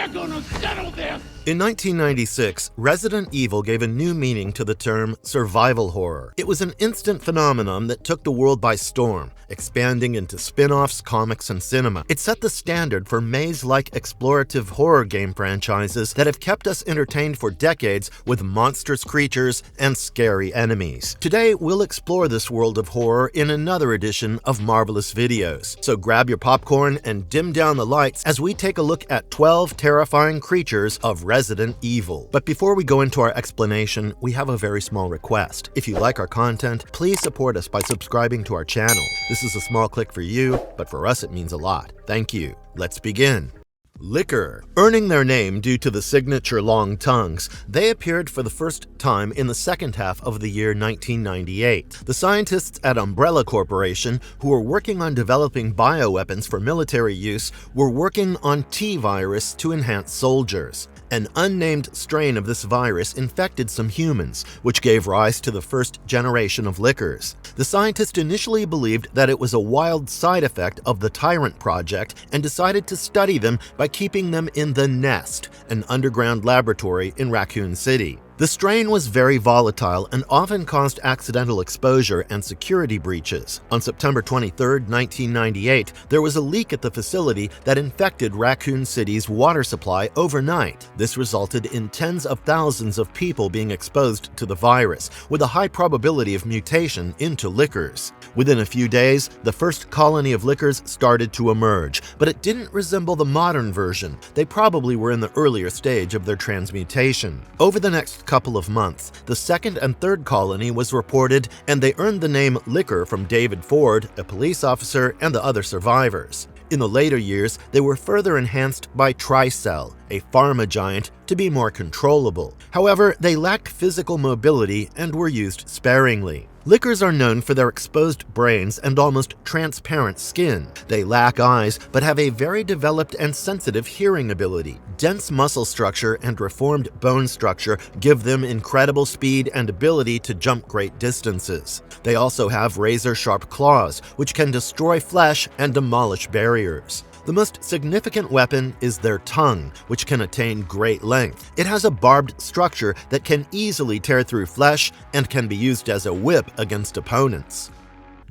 We're gonna settle this! In 1996, Resident Evil gave a new meaning to the term survival horror. It was an instant phenomenon that took the world by storm, expanding into spin-offs, comics, and cinema. It set the standard for maze-like explorative horror game franchises that have kept us entertained for decades with monstrous creatures and scary enemies. Today, we'll explore this world of horror in another edition of Marvelous Videos. So grab your popcorn and dim down the lights as we take a look at 12 terrifying creatures of Resident Evil. But before we go into our explanation, we have a very small request. If you like our content, please support us by subscribing to our channel. This is a small click for you, but for us it means a lot. Thank you. Let's begin. Licker. Earning their name due to the signature long tongues, they appeared for the first time in the second half of the year 1998. The scientists at Umbrella Corporation, who were working on developing bioweapons for military use, were working on T-virus to enhance soldiers. An unnamed strain of this virus infected some humans, which gave rise to the first generation of Lickers. The scientists initially believed that it was a wild side effect of the Tyrant Project and decided to study them by keeping them in the Nest, an underground laboratory in Raccoon City. The strain was very volatile and often caused accidental exposure and security breaches. On September 23, 1998, there was a leak at the facility that infected Raccoon City's water supply overnight. This resulted in tens of thousands of people being exposed to the virus, with a high probability of mutation into Lickers. Within a few days, the first colony of Lickers started to emerge, but it didn't resemble the modern version. They probably were in the earlier stage of their transmutation. Over the next couple of months, the second and third colony was reported, and they earned the name Licker from David Ford, a police officer, and the other survivors. In the later years, they were further enhanced by Tricell, a pharma giant, to be more controllable. However, they lacked physical mobility and were used sparingly. Lickers are known for their exposed brains and almost transparent skin. They lack eyes, but have a very developed and sensitive hearing ability. Dense muscle structure and reformed bone structure give them incredible speed and ability to jump great distances. They also have razor-sharp claws, which can destroy flesh and demolish barriers. The most significant weapon is their tongue, which can attain great length. It has a barbed structure that can easily tear through flesh and can be used as a whip against opponents.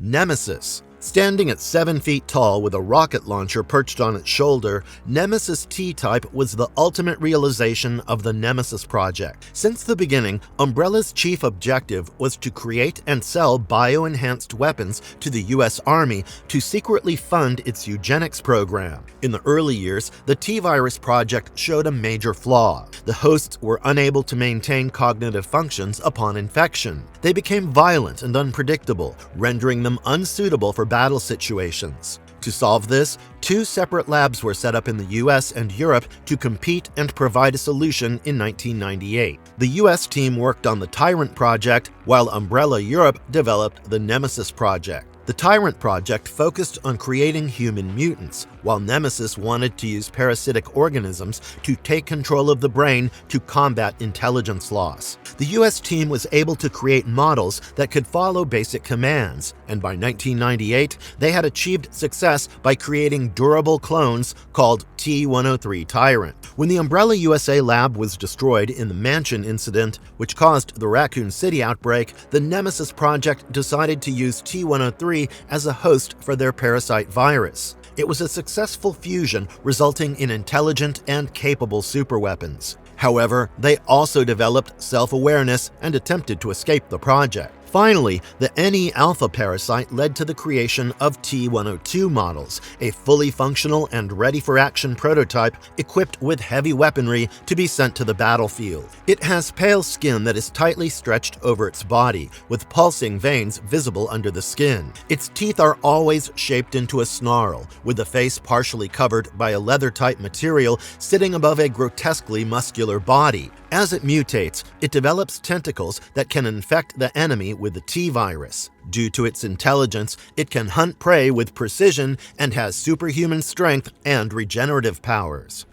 Nemesis. Standing at 7 feet tall with a rocket launcher perched on its shoulder, Nemesis T-Type was the ultimate realization of the Nemesis project. Since the beginning, Umbrella's chief objective was to create and sell bioenhanced weapons to the US Army to secretly fund its eugenics program. In the early years, the T-Virus project showed a major flaw. The hosts were unable to maintain cognitive functions upon infection. They became violent and unpredictable, rendering them unsuitable for battle situations. To solve this, 2 separate labs were set up in the US and Europe to compete and provide a solution in 1998. The US team worked on the Tyrant Project, while Umbrella Europe developed the Nemesis Project. The Tyrant Project focused on creating human mutants, while Nemesis wanted to use parasitic organisms to take control of the brain to combat intelligence loss. The US team was able to create models that could follow basic commands, and by 1998, they had achieved success by creating durable clones called T-103 Tyrant. When the Umbrella USA lab was destroyed in the Mansion incident, which caused the Raccoon City outbreak, the Nemesis Project decided to use T-103 as a host for their parasite virus. It was a successful fusion, resulting in intelligent and capable superweapons. However, they also developed self-awareness and attempted to escape the project. Finally, the NE alpha parasite led to the creation of T-102 models, a fully functional and ready-for-action prototype equipped with heavy weaponry to be sent to the battlefield. It has pale skin that is tightly stretched over its body, with pulsing veins visible under the skin. Its teeth are always shaped into a snarl, with the face partially covered by a leather-type material sitting above a grotesquely muscular body. As it mutates, it develops tentacles that can infect the enemy with the T-virus. Due to its intelligence, it can hunt prey with precision and has superhuman strength and regenerative powers.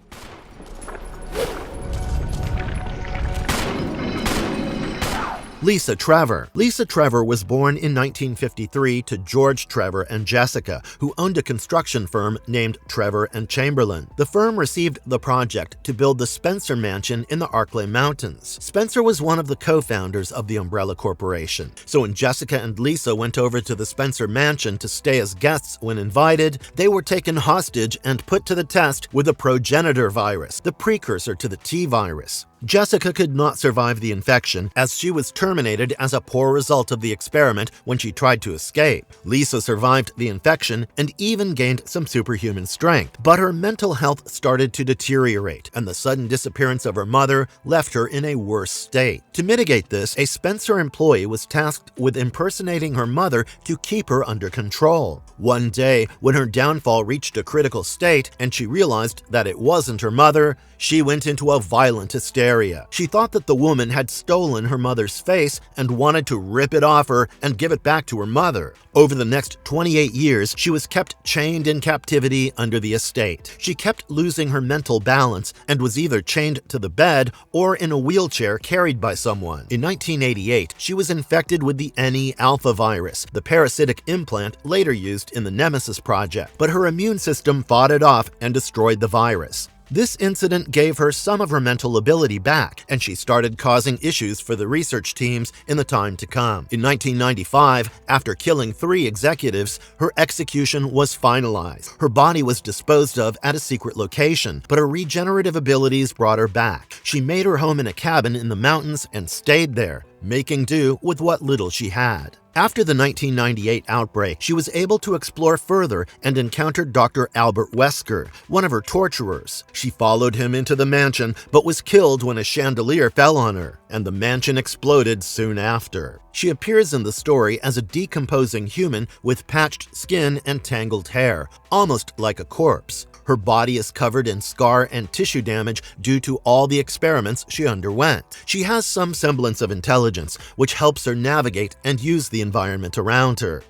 Lisa Trevor. Lisa Trevor was born in 1953 to George Trevor and Jessica, who owned a construction firm named Trevor and Chamberlain. The firm received the project to build the Spencer Mansion in the Arklay Mountains. Spencer was one of the co-founders of the Umbrella Corporation. So when Jessica and Lisa went over to the Spencer Mansion to stay as guests when invited, they were taken hostage and put to the test with the progenitor virus, the precursor to the T virus. Jessica could not survive the infection, as she was terminated as a poor result of the experiment when she tried to escape. Lisa survived the infection and even gained some superhuman strength, but her mental health started to deteriorate, and the sudden disappearance of her mother left her in a worse state. To mitigate this, a Spencer employee was tasked with impersonating her mother to keep her under control. One day, when her downfall reached a critical state and she realized that it wasn't her mother, she went into a violent hysteria. She thought that the woman had stolen her mother's face and wanted to rip it off her and give it back to her mother. Over the next 28 years, she was kept chained in captivity under the estate. She kept losing her mental balance and was either chained to the bed or in a wheelchair carried by someone. In 1988, she was infected with the NE-alpha virus, the parasitic implant later used in the Nemesis project, but her immune system fought it off and destroyed the virus. This incident gave her some of her mental ability back, and she started causing issues for the research teams in the time to come. In 1995, after killing 3 executives, her execution was finalized. Her body was disposed of at a secret location, but her regenerative abilities brought her back. She made her home in a cabin in the mountains and stayed there, making do with what little she had. After the 1998 outbreak, she was able to explore further and encountered Dr. Albert Wesker, one of her torturers. She followed him into the mansion, but was killed when a chandelier fell on her, and the mansion exploded soon after. She appears in the story as a decomposing human with patched skin and tangled hair, almost like a corpse. Her body is covered in scar and tissue damage due to all the experiments she underwent. She has some semblance of intelligence, which helps her navigate and use the environment around her.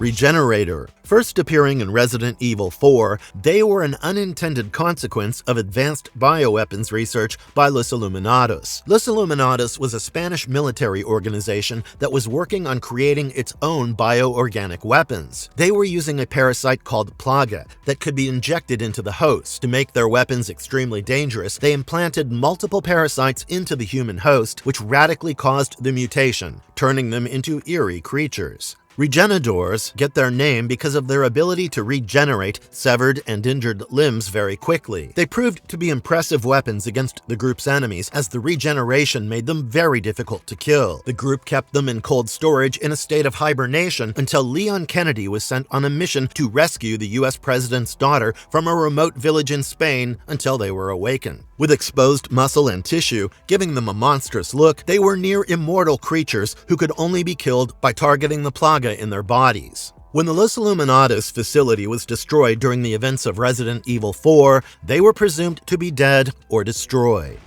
Regenerator. First appearing in Resident Evil 4, they were an unintended consequence of advanced bioweapons research by Los Illuminados. Los Illuminados was a Spanish military organization that was working on creating its own bioorganic weapons. They were using a parasite called Plaga that could be injected into the host. To make their weapons extremely dangerous, they implanted multiple parasites into the human host, which radically caused the mutation, turning them into eerie creatures. Regenerators get their name because of their ability to regenerate severed and injured limbs very quickly. They proved to be impressive weapons against the group's enemies, as the regeneration made them very difficult to kill. The group kept them in cold storage in a state of hibernation until Leon Kennedy was sent on a mission to rescue the US president's daughter from a remote village in Spain until they were awakened. With exposed muscle and tissue, giving them a monstrous look, they were near immortal creatures who could only be killed by targeting the Plaga in their bodies. When the Los Illuminados facility was destroyed during the events of Resident Evil 4, they were presumed to be dead or destroyed.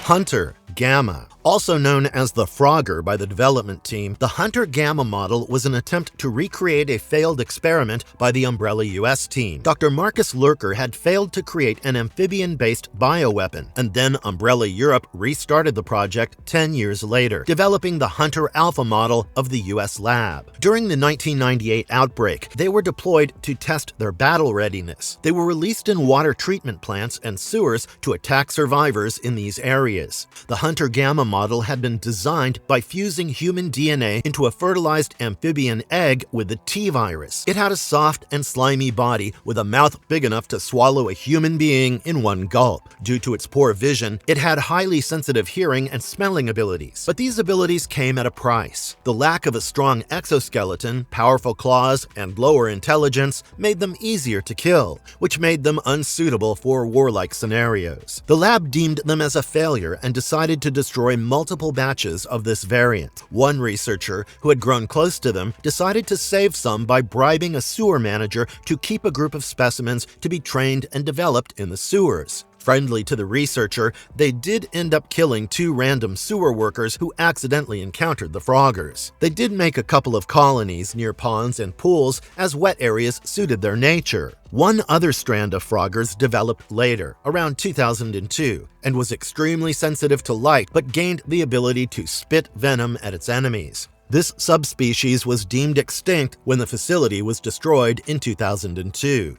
Hunter Gamma. Also known as the Frogger by the development team, the Hunter Gamma model was an attempt to recreate a failed experiment by the Umbrella US team. Dr. Marcus Lurker had failed to create an amphibian-based bioweapon, and then Umbrella Europe restarted the project 10 years later, developing the Hunter Alpha model of the US lab. During the 1998 outbreak, they were deployed to test their battle readiness. They were released in water treatment plants and sewers to attack survivors in these areas. The Hunter Gamma model had been designed by fusing human DNA into a fertilized amphibian egg with the T virus. It had a soft and slimy body with a mouth big enough to swallow a human being in one gulp. Due to its poor vision, it had highly sensitive hearing and smelling abilities, but these abilities came at a price. The lack of a strong exoskeleton, powerful claws, and lower intelligence made them easier to kill, which made them unsuitable for warlike scenarios. The lab deemed them as a failure and decided to destroy multiple batches of this variant. One researcher, who had grown close to them, decided to save some by bribing a sewer manager to keep a group of specimens to be trained and developed in the sewers. Friendly to the researcher, they did end up killing 2 random sewer workers who accidentally encountered the froggers. They did make a couple of colonies near ponds and pools as wet areas suited their nature. One other strand of froggers developed later, around 2002, and was extremely sensitive to light but gained the ability to spit venom at its enemies. This subspecies was deemed extinct when the facility was destroyed in 2002.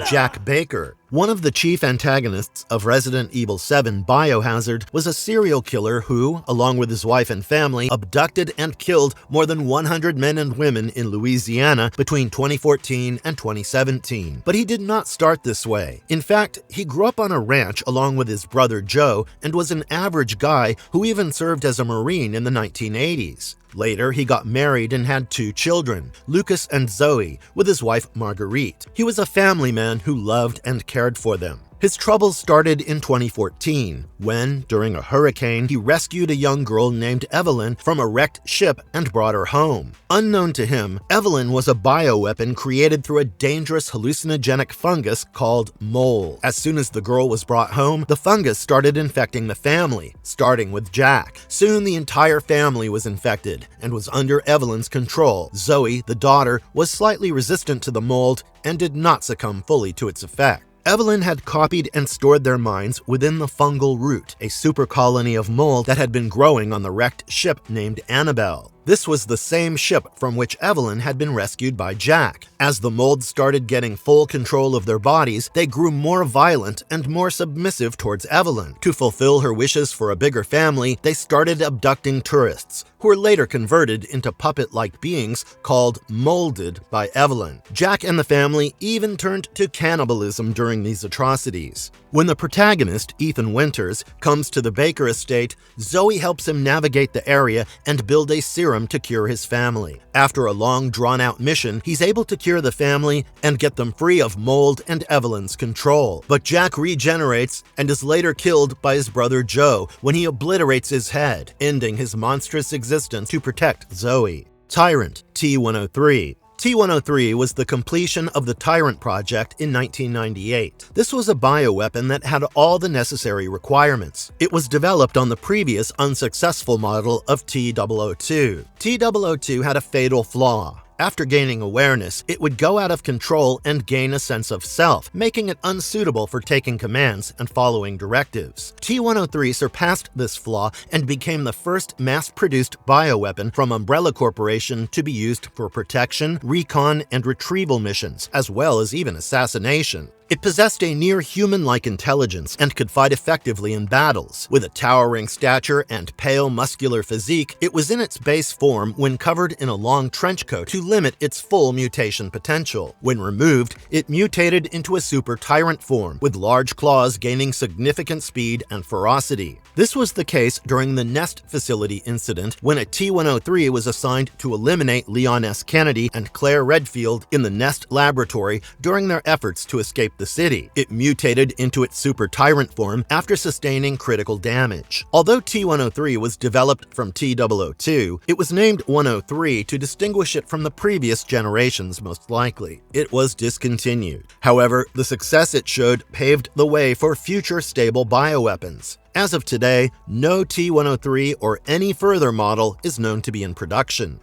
Jack Baker, one of the chief antagonists of Resident Evil 7 Biohazard, was a serial killer who, along with his wife and family, abducted and killed more than 100 men and women in Louisiana between 2014 and 2017. But he did not start this way. In fact, he grew up on a ranch along with his brother Joe and was an average guy who even served as a Marine in the 1980s. Later, he got married and had 2 children, Lucas and Zoe, with his wife Margarite. He was a family man who loved and cared for them. His troubles started in 2014, when, during a hurricane, he rescued a young girl named Evelyn from a wrecked ship and brought her home. Unknown to him, Evelyn was a bioweapon created through a dangerous hallucinogenic fungus called mold. As soon as the girl was brought home, the fungus started infecting the family, starting with Jack. Soon the entire family was infected and was under Evelyn's control. Zoe, the daughter, was slightly resistant to the mold and did not succumb fully to its effect. Evelyn had copied and stored their minds within the fungal root, a super colony of mold that had been growing on the wrecked ship named Annabelle. This was the same ship from which Evelyn had been rescued by Jack. As the mold started getting full control of their bodies, they grew more violent and more submissive towards Evelyn. To fulfill her wishes for a bigger family, they started abducting tourists, who were later converted into puppet-like beings called molded by Evelyn. Jack and the family even turned to cannibalism during these atrocities. When the protagonist, Ethan Winters, comes to the Baker estate, Zoe helps him navigate the area and build a serum to cure his family. After a long, drawn-out mission, he's able to cure the family and get them free of mold and Evelyn's control. But Jack regenerates and is later killed by his brother Joe when he obliterates his head, ending his monstrous existence to protect Zoe. Tyrant T-103. T-103 was the completion of the Tyrant project in 1998. This was a bioweapon that had all the necessary requirements. It was developed on the previous unsuccessful model of T-002. T-002 had a fatal flaw. After gaining awareness, it would go out of control and gain a sense of self, making it unsuitable for taking commands and following directives. T-103 surpassed this flaw and became the first mass-produced bioweapon from Umbrella Corporation to be used for protection, recon, and retrieval missions, as well as even assassination. It possessed a near-human-like intelligence and could fight effectively in battles. With a towering stature and pale, muscular physique, it was in its base form when covered in a long trench coat to limit its full mutation potential. When removed, it mutated into a super tyrant form, with large claws gaining significant speed and ferocity. This was the case during the Nest facility incident when a T-103 was assigned to eliminate Leon S. Kennedy and Claire Redfield in the Nest laboratory during their efforts to escape the city. It mutated into its super tyrant form after sustaining critical damage. Although T-103 was developed from T-002, it was named 103 to distinguish it from the previous generations most likely. It was discontinued. However, the success it showed paved the way for future stable bioweapons. As of today, no T-103 or any further model is known to be in production.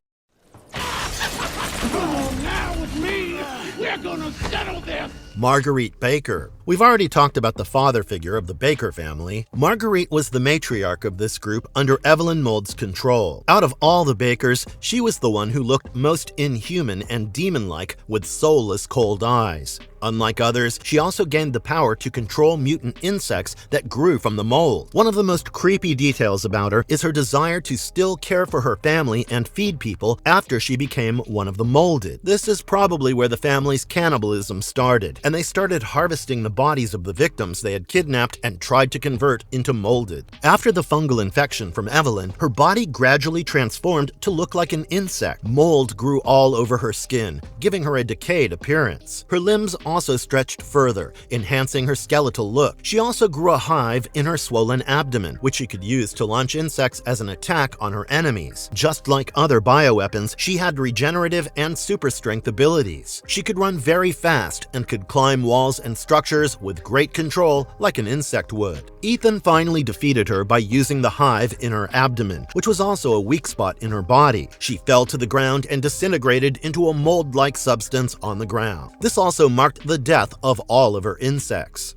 Now with me, we're gonna settle this! Margarite Baker. We've already talked about the father figure of the Baker family. Margarite was the matriarch of this group under Evelyn Mould's control. Out of all the Bakers, she was the one who looked most inhuman and demon-like with soulless cold eyes. Unlike others, she also gained the power to control mutant insects that grew from the mold. One of the most creepy details about her is her desire to still care for her family and feed people after she became one of the molded. This is probably where the family's cannibalism started, and they started harvesting the bodies of the victims they had kidnapped and tried to convert into molded. After the fungal infection from Evelyn, her body gradually transformed to look like an insect. Mold grew all over her skin, giving her a decayed appearance. Her limbs also stretched further, enhancing her skeletal look. She also grew a hive in her swollen abdomen, which she could use to launch insects as an attack on her enemies. Just like other bioweapons, she had regenerative and super strength abilities. She could run very fast and could climb walls and structures with great control like an insect would. Ethan finally defeated her by using the hive in her abdomen, which was also a weak spot in her body. She fell to the ground and disintegrated into a mold-like substance on the ground. This also marked the death of all of her insects.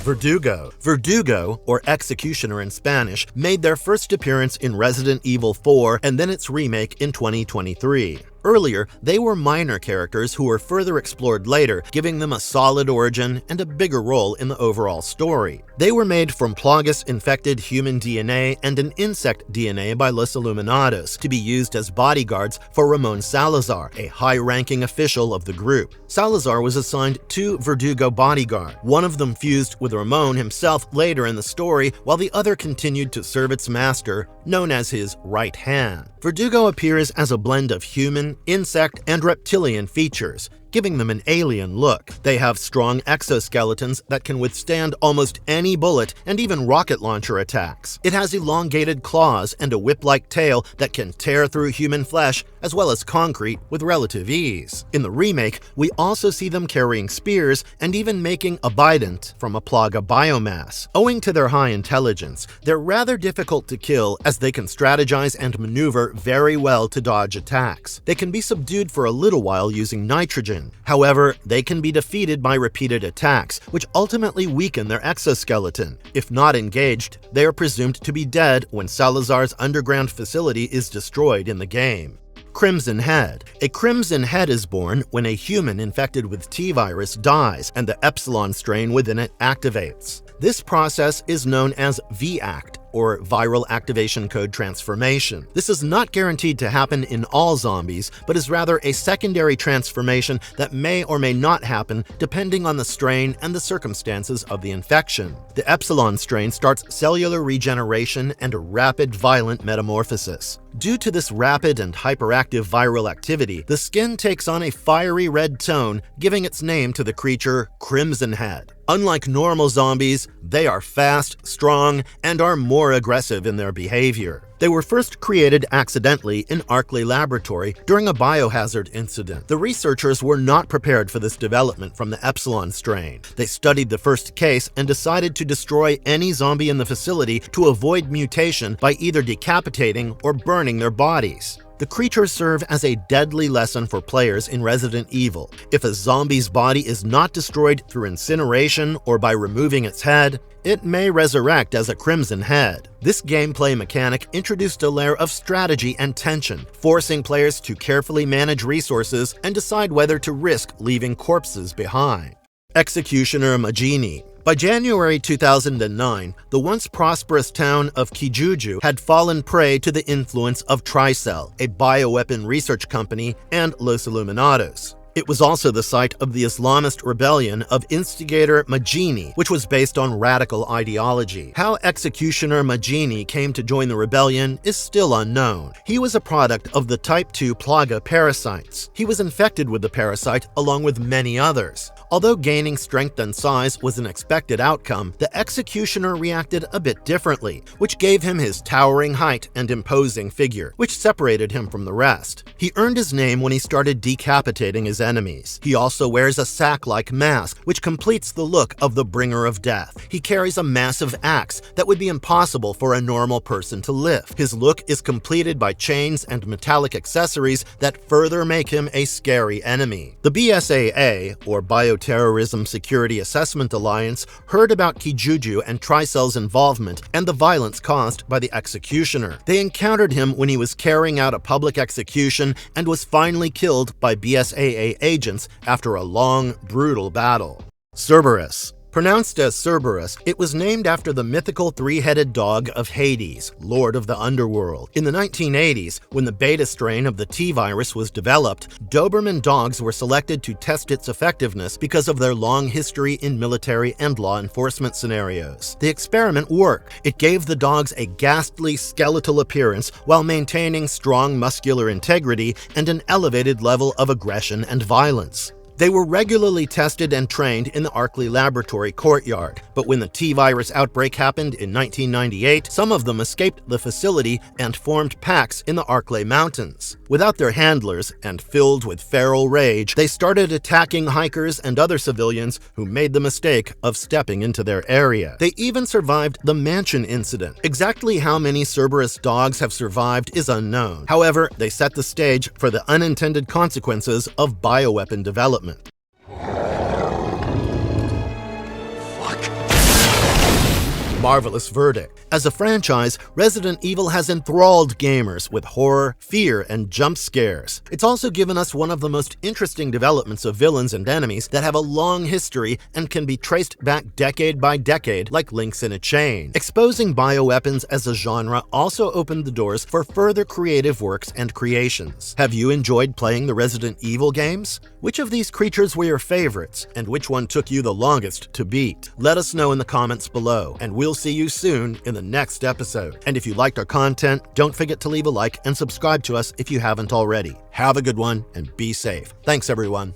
Verdugo, or Executioner in Spanish, made their first appearance in Resident Evil 4 and then its remake in 2023. Earlier, they were minor characters who were further explored later, giving them a solid origin and a bigger role in the overall story. They were made from Plagas-infected human DNA and an insect DNA by Los Illuminados to be used as bodyguards for Ramon Salazar, a high-ranking official of the group. Salazar was assigned 2 Verdugo bodyguards. One of them fused with Ramon himself later in the story, while the other continued to serve its master, known as his right hand. Verdugo appears as a blend of human, insect, and reptilian features, giving them an alien look. They have strong exoskeletons that can withstand almost any bullet and even rocket launcher attacks. It has elongated claws and a whip-like tail that can tear through human flesh as well as concrete with relative ease. In the remake, we also see them carrying spears and even making a bident from a plaga biomass. Owing to their high intelligence, they're rather difficult to kill as they can strategize and maneuver very well to dodge attacks. They can be subdued for a little while using nitrogen. However, they can be defeated by repeated attacks, which ultimately weaken their exoskeleton. If not engaged, they are presumed to be dead when Salazar's underground facility is destroyed in the game. Crimson Head. A Crimson Head is born when a human infected with T-virus dies and the Epsilon strain within it activates. This process is known as VACT, or Viral Activation Code Transformation. This is not guaranteed to happen in all zombies, but is rather a secondary transformation that may or may not happen depending on the strain and the circumstances of the infection. The Epsilon strain starts cellular regeneration and a rapid, violent metamorphosis. Due to this rapid and hyperactive viral activity, the skin takes on a fiery red tone, giving its name to the creature Crimson Head. Unlike normal zombies, they are fast, strong, and are more aggressive in their behavior. They were first created accidentally in Arkley Laboratory during a biohazard incident. The researchers were not prepared for this development from the Epsilon strain. They studied the first case and decided to destroy any zombie in the facility to avoid mutation by either decapitating or burning their bodies. The creatures serve as a deadly lesson for players in Resident Evil. If a zombie's body is not destroyed through incineration or by removing its head, it may resurrect as a Crimson Head. This gameplay mechanic introduced a layer of strategy and tension, forcing players to carefully manage resources and decide whether to risk leaving corpses behind. Executioner Minini. By January 2009, the once prosperous town of Kijuju had fallen prey to the influence of Tricell, a bioweapon research company, and Los Illuminados. It was also the site of the Islamist rebellion of instigator Minini, which was based on radical ideology. How Executioner Minini came to join the rebellion is still unknown. He was a product of the Type 2 Plaga parasites. He was infected with the parasite along with many others. Although gaining strength and size was an expected outcome, the Executioner reacted a bit differently, which gave him his towering height and imposing figure, which separated him from the rest. He earned his name when he started decapitating his enemies. He also wears a sack-like mask, which completes the look of the Bringer of Death. He carries a massive axe that would be impossible for a normal person to lift. His look is completed by chains and metallic accessories that further make him a scary enemy. The BSAA, or Bioterrorism Security Assessment Alliance, heard about Kijuju and Tricell's involvement and the violence caused by the Executioner. They encountered him when he was carrying out a public execution and was finally killed by BSAA agents after a long, brutal battle. Cerberus. Pronounced as Cerberus, it was named after the mythical three-headed dog of Hades, lord of the underworld. In the 1980s, when the beta strain of the T-virus was developed, Doberman dogs were selected to test its effectiveness because of their long history in military and law enforcement scenarios. The experiment worked. It gave the dogs a ghastly skeletal appearance while maintaining strong muscular integrity and an elevated level of aggression and violence. They were regularly tested and trained in the Arkley Laboratory courtyard, but when the T-virus outbreak happened in 1998, some of them escaped the facility and formed packs in the Arkley Mountains. Without their handlers, and filled with feral rage, they started attacking hikers and other civilians who made the mistake of stepping into their area. They even survived the mansion incident. Exactly how many Cerberus dogs have survived is unknown. However, they set the stage for the unintended consequences of bioweapon development. Marvelous verdict. As a franchise, Resident Evil has enthralled gamers with horror, fear, and jump scares. It's also given us one of the most interesting developments of villains and enemies that have a long history and can be traced back decade by decade like links in a chain. Exposing bioweapons as a genre also opened the doors for further creative works and creations. Have you enjoyed playing the Resident Evil games? Which of these creatures were your favorites, and which one took you the longest to beat? Let us know in the comments below, and we'll see you soon in the next episode. And if you liked our content, don't forget to leave a like and subscribe to us if you haven't already. Have a good one and be safe. Thanks, everyone.